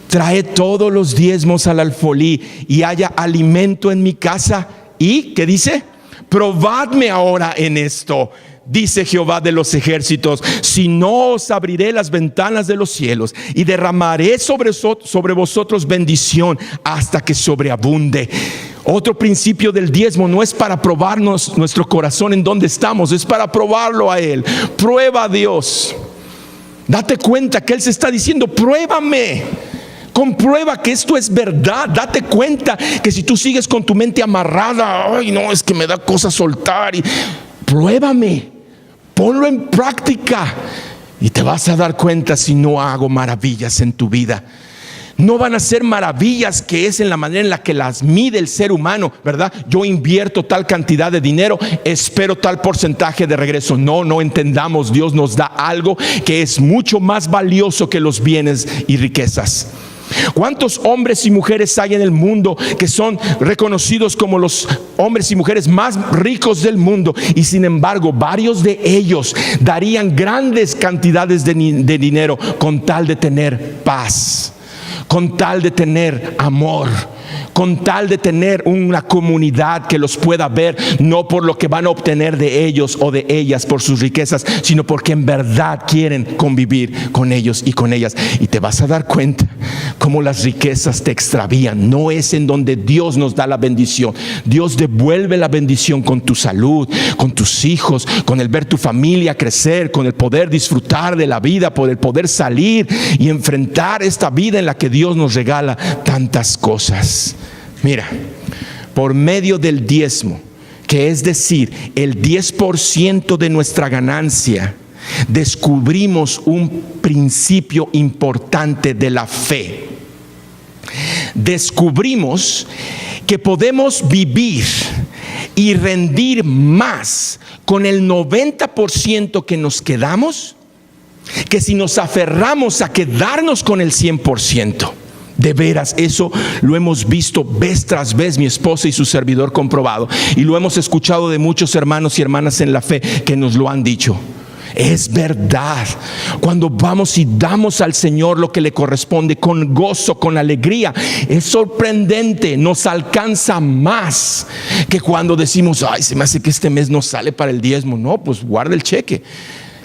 Trae todos los diezmos al alfolí y haya alimento en mi casa. ¿Y qué dice? Probadme ahora en esto, dice Jehová de los ejércitos, si no os abriré las ventanas de los cielos y derramaré sobre vosotros bendición hasta que sobreabunde. Otro principio del diezmo no es para probarnos nuestro corazón en dónde estamos, es para probarlo a Él. Prueba a Dios. Date cuenta que Él se está diciendo, pruébame. Comprueba que esto es verdad. Date cuenta que si tú sigues con tu mente amarrada, ay no, es que me da cosa soltar, y pruébame, ponlo en práctica y te vas a dar cuenta si no hago maravillas en tu vida. No van a ser maravillas, que es en la manera en la que las mide el ser humano, ¿verdad? Yo invierto tal cantidad de dinero, espero tal porcentaje de regreso. No entendamos, Dios nos da algo que es mucho más valioso que los bienes y riquezas. ¿Cuántos hombres y mujeres hay en el mundo que son reconocidos como los hombres y mujeres más ricos del mundo? Y sin embargo, varios de ellos darían grandes cantidades de dinero con tal de tener paz, con tal de tener amor, con tal de tener una comunidad que los pueda ver, no por lo que van a obtener de ellos o de ellas por sus riquezas, sino porque en verdad quieren convivir con ellos y con ellas. Y te vas a dar cuenta cómo las riquezas te extravían. No es en donde Dios nos da la bendición. Dios devuelve la bendición con tu salud, con tus hijos, con el ver tu familia crecer, con el poder disfrutar de la vida, por el poder salir y enfrentar esta vida en la que Dios nos regala tantas cosas. Mira, por medio del diezmo, que es decir, el 10% de nuestra ganancia, descubrimos un principio importante de la fe. Descubrimos que podemos vivir y rendir más con el 90% que nos quedamos, que si nos aferramos a quedarnos con el 100%. De veras, eso lo hemos visto vez tras vez, mi esposa y su servidor comprobado, y lo hemos escuchado de muchos hermanos y hermanas en la fe que nos lo han dicho. Es verdad, cuando vamos y damos al Señor lo que le corresponde con gozo, con alegría, es sorprendente, nos alcanza más que cuando decimos, ay, se me hace que este mes no sale para el diezmo. No, pues guarda el cheque.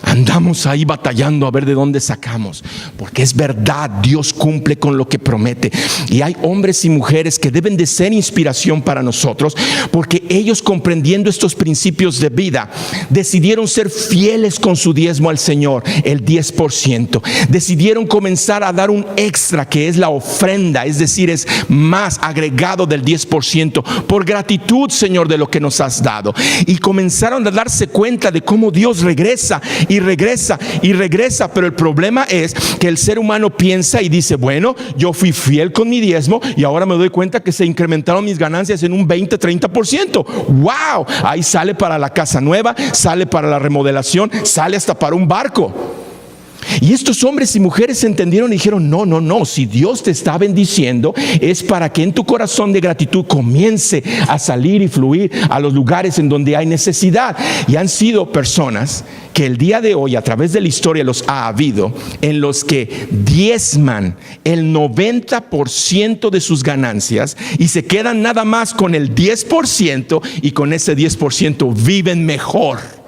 Andamos ahí batallando a ver de dónde sacamos, porque es verdad, Dios cumple con lo que promete. Y hay hombres y mujeres que deben de ser inspiración para nosotros, porque ellos, comprendiendo estos principios de vida, decidieron ser fieles con su diezmo al Señor, el 10%. Decidieron comenzar a dar un extra, que es la ofrenda, es decir, es más agregado del 10%, por gratitud, Señor, de lo que nos has dado. Y comenzaron a darse cuenta de cómo Dios regresa y regresa y regresa. Pero el problema es que el ser humano piensa y dice, bueno, yo fui fiel con mi diezmo y ahora me doy cuenta que se incrementaron mis ganancias en un 20-30%. ¡Wow! Ahí sale para la casa nueva, sale para la remodelación, sale hasta para un barco. Y estos hombres y mujeres entendieron y dijeron, no, si Dios te está bendiciendo, es para que en tu corazón de gratitud comience a salir y fluir a los lugares en donde hay necesidad. Y han sido personas que el día de hoy, a través de la historia, los ha habido, en los que diezman el 90% de sus ganancias y se quedan nada más con el 10%, y con ese 10% viven mejor.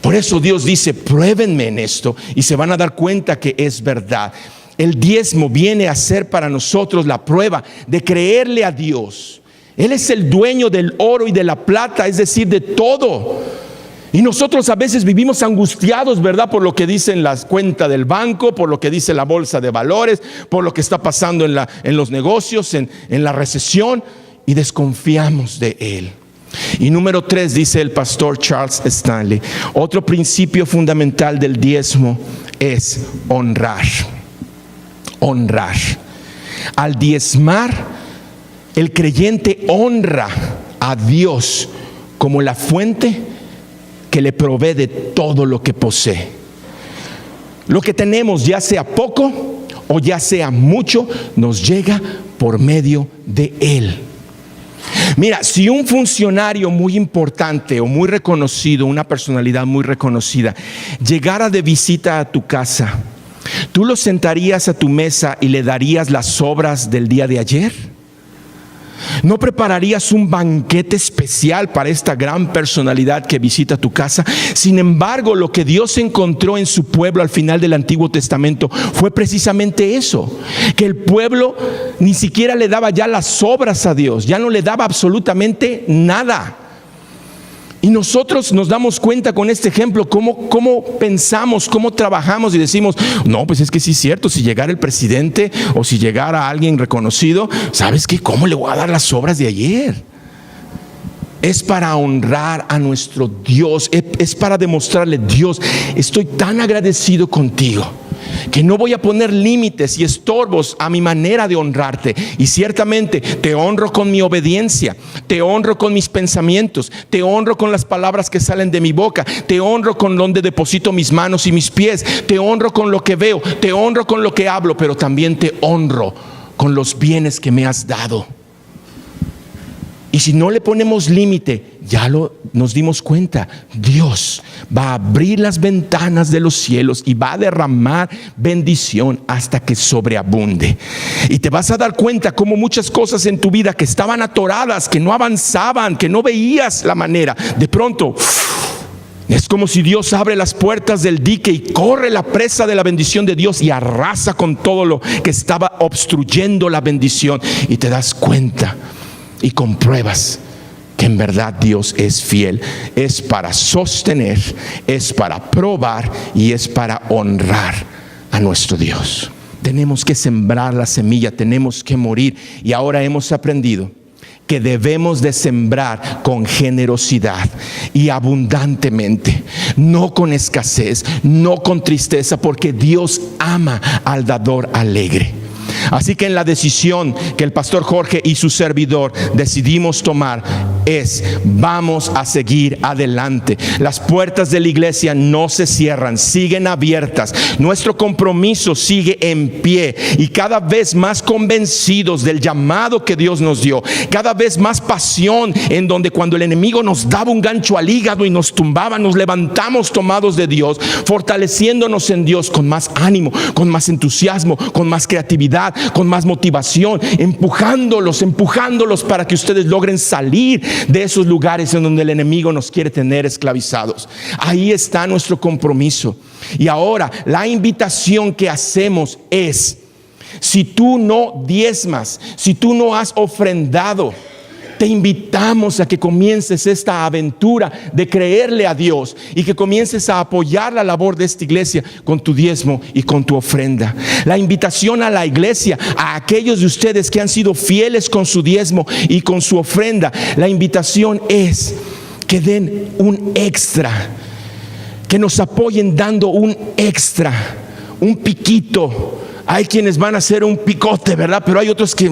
Por eso Dios dice, pruébenme en esto y se van a dar cuenta que es verdad. El diezmo viene a ser para nosotros la prueba de creerle a Dios. Él es el dueño del oro y de la plata, es decir, de todo. Y nosotros a veces vivimos angustiados, ¿verdad? Por lo que dice en la cuenta del banco, por lo que dice la bolsa de valores, por lo que está pasando en los negocios, en la recesión, y desconfiamos de Él. Y número 3, dice el pastor Charles Stanley, otro principio fundamental del diezmo es honrar. Honrar. Al diezmar, el creyente honra a Dios como la fuente que le provee de todo lo que posee. Lo que tenemos, ya sea poco o ya sea mucho, nos llega por medio de Él. Mira, si un funcionario muy importante o muy reconocido, una personalidad muy reconocida, llegara de visita a tu casa, ¿tú lo sentarías a tu mesa y le darías las sobras del día de ayer? ¿No prepararías un banquete especial para esta gran personalidad que visita tu casa? Sin embargo, lo que Dios encontró en su pueblo al final del Antiguo Testamento fue precisamente eso, que el pueblo ni siquiera le daba ya las sobras a Dios, ya no le daba absolutamente nada. Y nosotros nos damos cuenta con este ejemplo cómo pensamos, cómo trabajamos y decimos, no, pues es que sí es cierto, si llegara el presidente o si llegara alguien reconocido, ¿sabes qué? ¿Cómo le voy a dar las sobras de ayer? Es para honrar a nuestro Dios, es para demostrarle, Dios, estoy tan agradecido contigo que no voy a poner límites y estorbos a mi manera de honrarte. Y ciertamente te honro con mi obediencia, te honro con mis pensamientos, te honro con las palabras que salen de mi boca, te honro con donde deposito mis manos y mis pies, te honro con lo que veo, te honro con lo que hablo, pero también te honro con los bienes que me has dado. Y si no le ponemos límite, nos dimos cuenta, Dios va a abrir las ventanas de los cielos y va a derramar bendición hasta que sobreabunde. Y te vas a dar cuenta como muchas cosas en tu vida que estaban atoradas, que no avanzaban, que no veías la manera, de pronto es como si Dios abre las puertas del dique y corre la presa de la bendición de Dios y arrasa con todo lo que estaba obstruyendo la bendición. Y te das cuenta y compruebas que en verdad Dios es fiel. Es para sostener, es para probar y es para honrar a nuestro Dios. Tenemos que sembrar la semilla, tenemos que morir. Y ahora hemos aprendido que debemos de sembrar con generosidad y abundantemente, no con escasez, no con tristeza, porque Dios ama al dador alegre. Así que en la decisión que el pastor Jorge y su servidor decidimos tomar es: vamos a seguir adelante. Las puertas de la iglesia no se cierran, siguen abiertas. Nuestro compromiso sigue en pie, y cada vez más convencidos del llamado que Dios nos dio, cada vez más pasión, en donde cuando el enemigo nos daba un gancho al hígado y nos tumbaba, nos levantamos tomados de Dios, fortaleciéndonos en Dios con más ánimo, con más entusiasmo, con más creatividad, con más motivación, empujándolos para que ustedes logren salir de esos lugares en donde el enemigo nos quiere tener esclavizados. Ahí está nuestro compromiso. Y ahora la invitación que hacemos es: si tú no diezmas, si tú no has ofrendado, te invitamos a que comiences esta aventura de creerle a Dios y que comiences a apoyar la labor de esta iglesia con tu diezmo y con tu ofrenda. La invitación a la iglesia, a aquellos de ustedes que han sido fieles con su diezmo y con su ofrenda, la invitación es que den un extra, que nos apoyen dando un extra, un piquito. Hay quienes van a hacer un picote, ¿verdad? Pero hay otros que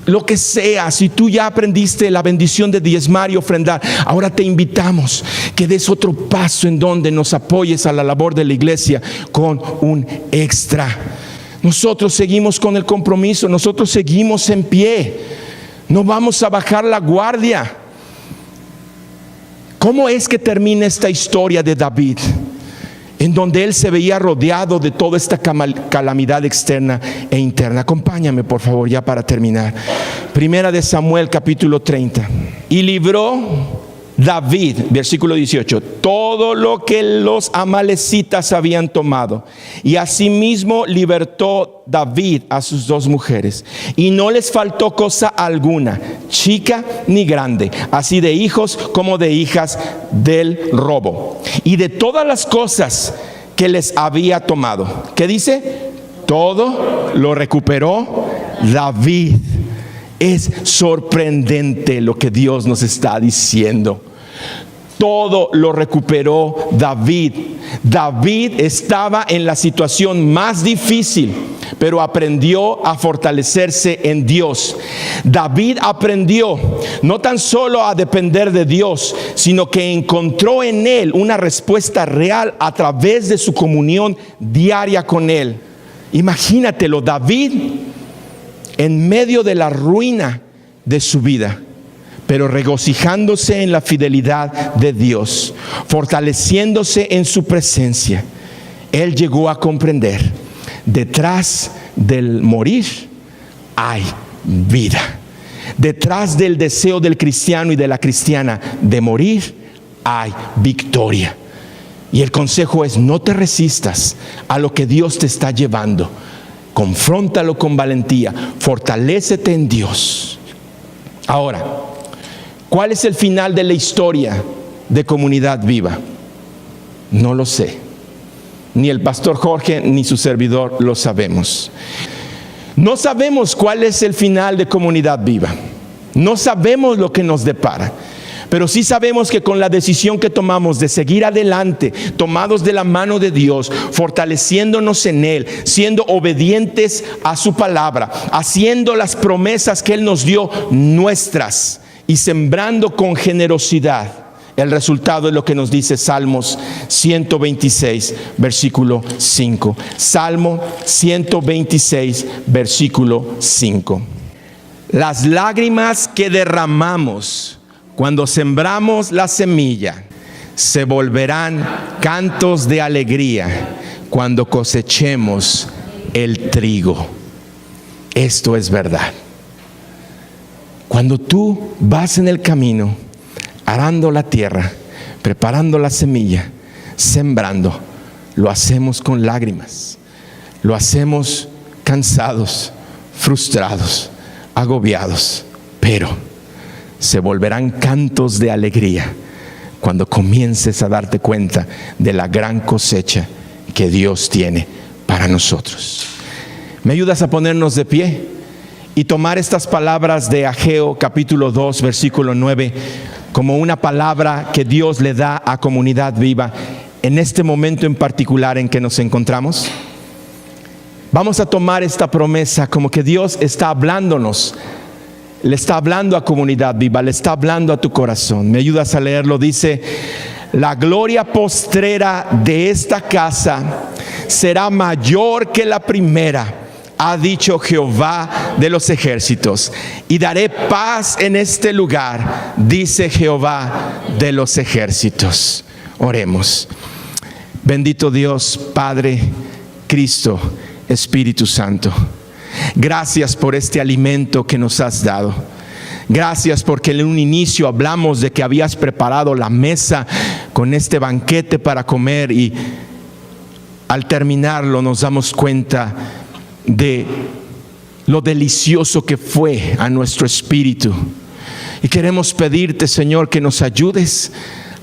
lo que sea. Si tú ya aprendiste la bendición de diezmar y ofrendar, ahora te invitamos que des otro paso en donde nos apoyes a la labor de la iglesia con un extra. Nosotros seguimos con el compromiso, nosotros seguimos en pie, no vamos a bajar la guardia. ¿Cómo es que termina esta historia de David, en donde él se veía rodeado de toda esta calamidad externa e interna? Acompáñame por favor ya para terminar. Primera de Samuel capítulo 30. Y libró David, versículo 18, todo lo que los amalecitas habían tomado, y asimismo libertó David a sus 2 mujeres, y no les faltó cosa alguna, chica ni grande, así de hijos como de hijas del robo, y de todas las cosas que les había tomado. ¿Qué dice? Todo lo recuperó David. Es sorprendente lo que Dios nos está diciendo. Todo lo recuperó David. David estaba en la situación más difícil, pero aprendió a fortalecerse en Dios. David aprendió no tan solo a depender de Dios, sino que encontró en él una respuesta real a través de su comunión diaria con él. Imagínatelo, David en medio de la ruina de su vida, pero regocijándose en la fidelidad de Dios, fortaleciéndose en su presencia. Él llegó a comprender: detrás del morir hay vida. Detrás del deseo del cristiano y de la cristiana de morir hay victoria. Y el consejo es: no te resistas a lo que Dios te está llevando. Confróntalo con valentía, fortalécete en Dios. Ahora, ¿cuál es el final de la historia de Comunidad Viva? No lo sé. Ni el pastor Jorge ni su servidor lo sabemos. No sabemos cuál es el final de Comunidad Viva. No sabemos lo que nos depara. Pero sí sabemos que con la decisión que tomamos de seguir adelante, tomados de la mano de Dios, fortaleciéndonos en Él, siendo obedientes a su palabra, haciendo las promesas que Él nos dio nuestras y sembrando con generosidad, el resultado es lo que nos dice Salmos 126, versículo 5. Salmo 126, versículo 5. Las lágrimas que derramamos cuando sembramos la semilla se volverán cantos de alegría cuando cosechemos el trigo. Esto es verdad. Cuando tú vas en el camino, arando la tierra, preparando la semilla, sembrando, lo hacemos con lágrimas, lo hacemos cansados, frustrados, agobiados, pero se volverán cantos de alegría cuando comiences a darte cuenta de la gran cosecha que Dios tiene para nosotros. ¿Me ayudas a ponernos de pie y tomar estas palabras de Ageo capítulo 2 versículo 9 como una palabra que Dios le da a Comunidad Viva en este momento en particular en que nos encontramos? Vamos a tomar esta promesa como que Dios está hablándonos. Le está hablando a Comunidad Viva, le está hablando a tu corazón. ¿Me ayudas a leerlo? Dice: la gloria postrera de esta casa será mayor que la primera, ha dicho Jehová de los ejércitos, y daré paz en este lugar, dice Jehová de los ejércitos. Oremos. Bendito Dios, Padre, Cristo, Espíritu Santo, gracias por este alimento que nos has dado. Gracias porque en un inicio hablamos de que habías preparado la mesa con este banquete para comer, y al terminarlo nos damos cuenta de lo delicioso que fue a nuestro espíritu. Y queremos pedirte, Señor, que nos ayudes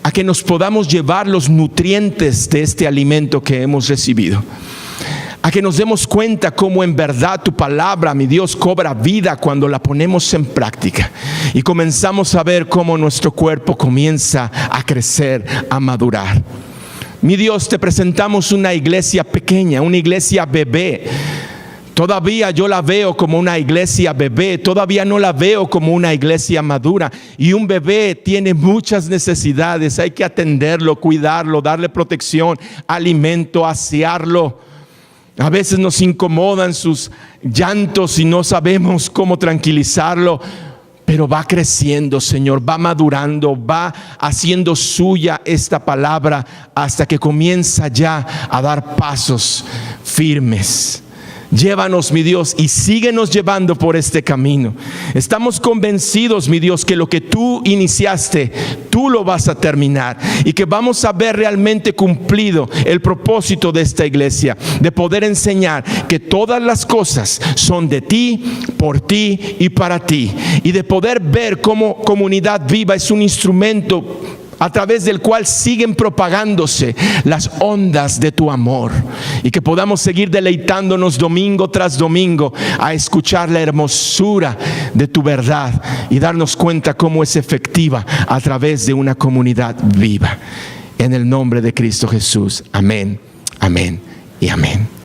a que nos podamos llevar los nutrientes de este alimento que hemos recibido. A que nos demos cuenta cómo en verdad tu palabra, mi Dios, cobra vida cuando la ponemos en práctica. Y comenzamos a ver cómo nuestro cuerpo comienza a crecer, a madurar. Mi Dios, te presentamos una iglesia pequeña, una iglesia bebé. Todavía yo la veo como una iglesia bebé, todavía no la veo como una iglesia madura. Y un bebé tiene muchas necesidades, hay que atenderlo, cuidarlo, darle protección, alimento, asearlo. A veces nos incomodan sus llantos y no sabemos cómo tranquilizarlo, pero va creciendo, Señor, va madurando, va haciendo suya esta palabra hasta que comienza ya a dar pasos firmes. Llévanos, mi Dios, y síguenos llevando por este camino. Estamos convencidos, mi Dios, que lo que tú iniciaste, tú lo vas a terminar, y que vamos a ver realmente cumplido el propósito de esta iglesia, de poder enseñar que todas las cosas son de ti, por ti y para ti, y de poder ver cómo Comunidad Viva es un instrumento a través del cual siguen propagándose las ondas de tu amor, y que podamos seguir deleitándonos domingo tras domingo a escuchar la hermosura de tu verdad y darnos cuenta cómo es efectiva a través de una comunidad viva. En el nombre de Cristo Jesús, amén, amén y amén.